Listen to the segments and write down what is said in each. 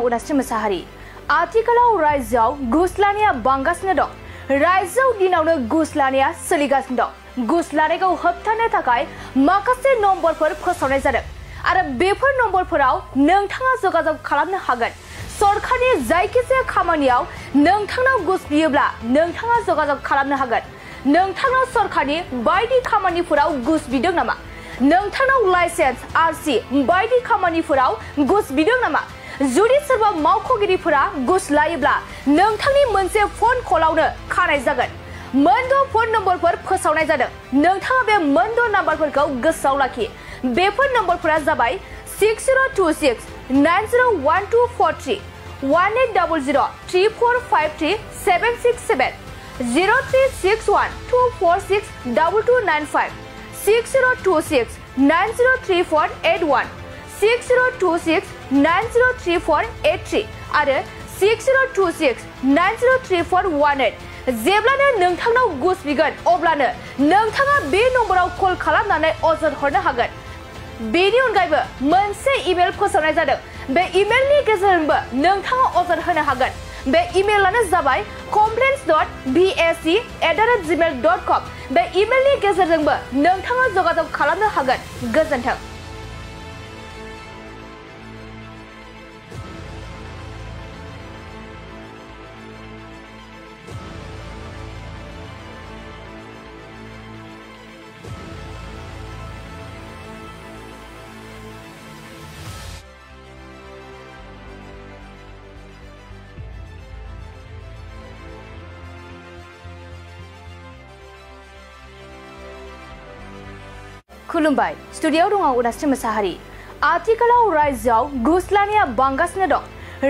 उदास्रि मोसाहारि आथिखालाव रायजोआव घुस लानाया बांगासिनो दं। रायजोआव दिनावनो घुस लानाया सोलिगासिनो दं। घुस लानायखौ होबथानो थाखाय माखासे नम्बरफोर फोसावनाय जादों आरो बेफोर नम्बरफोराव नोंथाङा जगाजग खालामनो हागोन। सरकारनि जायखिजाया खामानियाव नोंथांनाव घुस बियोब्ला नोंथाङा जगाजग खालामनो हागोन। नोंथांनाव सरकारनि बायदि खामानिफोराव घुस बिदों नामा? नोंथांनाव लाइसेन्स आरसि बायदि खामानिफोराव घुस बिदों नामा? जुदि सोरबा मावख'गिरिफोरा घुस लायोब्ला नोंथांनि मोनसे फन कलावनो खानाय जागोन। मोनद' फन नम्बरफोर फोसावनाय जादों। नोंथाङा बे मोनद' नाम्बारफोरखौ गोसोआव लाखि। बेफोर नम्बरफोरा जाबाय 6026 901243 1800 3453 767 0361 246 2295 6026 903481 6026 903483 आरो 6026 903418 जेब्लानो नोंथांनाव घुस बिगोन अब्लानो नोंथाङा बे नम्बराव कल खालामनानै अजद हरनो हागोन। बेनि अनगायैबो मोनसे इमेल फोसावनाय जादों। बे इमेलनि गेजेरजोंबो नोंथाङा अजद होनो हागोन। बे इमेलानो जाबाय complaints.bsc@gmail.com। बे इमेलनि गेजेरजोंबो नोंथाङा जगाजग खालामनो हागोन। गोजोन्थों। खुलुमबाय। स्टुडिय'आव दं आं उदास्रि मोसाहारि। आथिखालाव रायजोआव घुस लानाया बांगासिनो दं।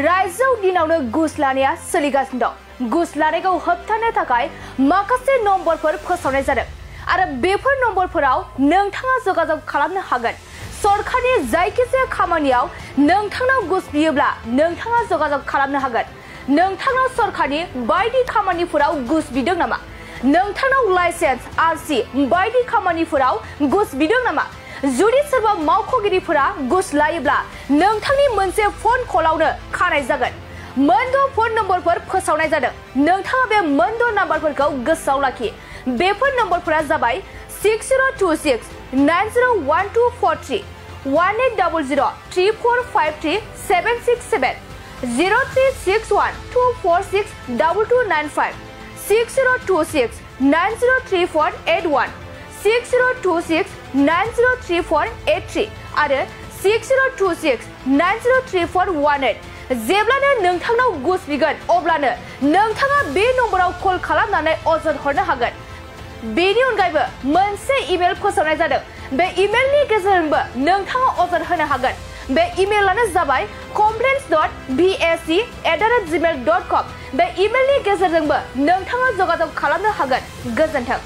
रायजोआव दिनावनो घुस लानाया सोलिगासिनो दं। घुस लानायखौ होबथानो थाखाय माखासे नम्बरफोर फोसावनाय जादों आरो बेफोर नम्बरफोराव नोंथाङा जगाजग खालामनो हागोन। सरकारनि जायखिजाया खामानियाव नोंथांनाव घुस बियोब्ला नोंथाङा जगाजग खालामनो हागोन। नोंथांनाव सरकारनि बायदि खामानिफोराव घुस बिदों नामा? नोंथांनाव लाइसेन्स आरसि बायदि खामानिफोराव घुस बिदों नामा? जुदि सोरबा मावख'गिरिफोरा घुस लायोब्ला नोंथांनि मोनसे फन कलावनो खानाय जागोन। मोनद' फन नम्बरफोर फोसावनाय जादों। नोंथाङा बे मोनद' नाम्बारफोरखौ गोसोआव लाखि। बेफोर नम्बरफोरा जाबाय 6026 901243 1800 3453 767 0361 246 2295 6026 903481 6026 903483 आरो 6026 903418 जेब्लानो नोंथांनाव घुस बिगोन अब्लानो नोंथाङा बे नम्बराव कल खालामनानै अजद हरनो हागोन। बेनि अनगायैबो मोनसे इमेल फोसावनाय जादों। बे इमेलनि गेजेरजोंबो नोंथाङा अजद होनो हागोन। बे इमेलानो जाबाय complaints.bsc@gmail.com। बे इमेलनि गेजेरजोंबो नोंथाङा जगाजग खालामनो हागोन। गोजोन्थों।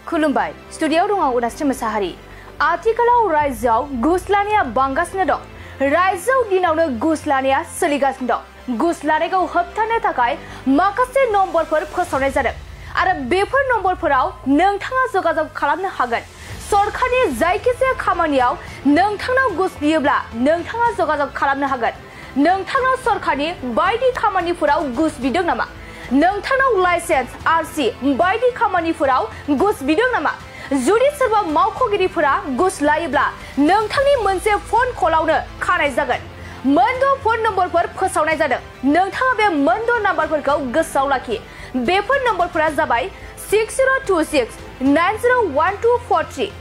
खुलुमबाय। स्टुडिय'आव दं आं उदास्रि मोसाहारि। आथिखालाव रायजोआव घुस लानाया बांगासिनो दं। रायजोआव दिनावनो घुस लानाया सोलिगासिनो दं। घुस लानायखौ होबथानो थाखाय माखासे नम्बरफोर फोसावनाय जादों आरो बेफोर नम्बरफोराव नोंथाङा जगाजग खालामनो हागोन। सरकारनि जायखिजाया खामानियाव नोंथांनाव घुस बियोब्ला नोंथाङा जगाजग खालामनो हागोन। नोंथांनाव सरकारनि बायदि खामानिफोराव घुस बिदों नामा? नोंथांनाव लाइसेन्स आरसि बायदि खामानिफोराव घुस बिदों नामा? जुदि सोरबा मावख'गिरिफोरा घुस लायोब्ला नोंथांनि मोनसे फन कलावनो खानाय जागोन। मोनद' फन नम्बरफोर फोसावनाय जादों। नोंथाङा बे मोनद' नाम्बारफोरखौ गोसोआव लाखि। बेफोर नम्बरफोरा जाबाय 6026 901243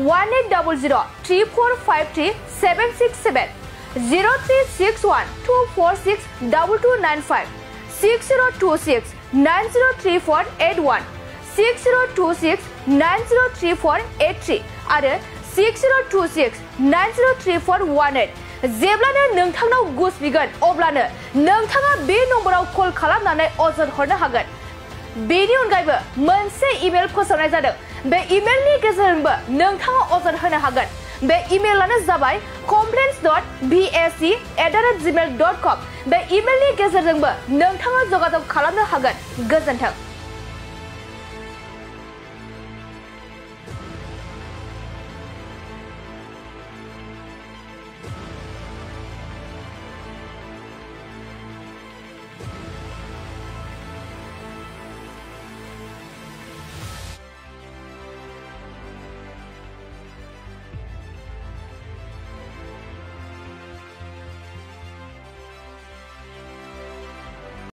1800 3453 767 0361 246 2295 6026 903481 6026 903483 आरो 6026 903418 जेब्लानो नोंथांनाव घुस बिगोन अब्लानो नोंथाङा बे नम्बराव कल खालामनानै अजद हरनो हागोन। बेनि अनगायैबो मोनसे इमेल फोसावनाय जादों। बे इमेलनि गेजेरजोंबो नोंथाङा अजद होनो हागोन। बे इमेलानो जाबाय complaints.bsc@gmail.com। बे इमेलनि गेजेरजोंबो नोंथाङा जगाजग खालामनो हागोन। गोजोन्थों।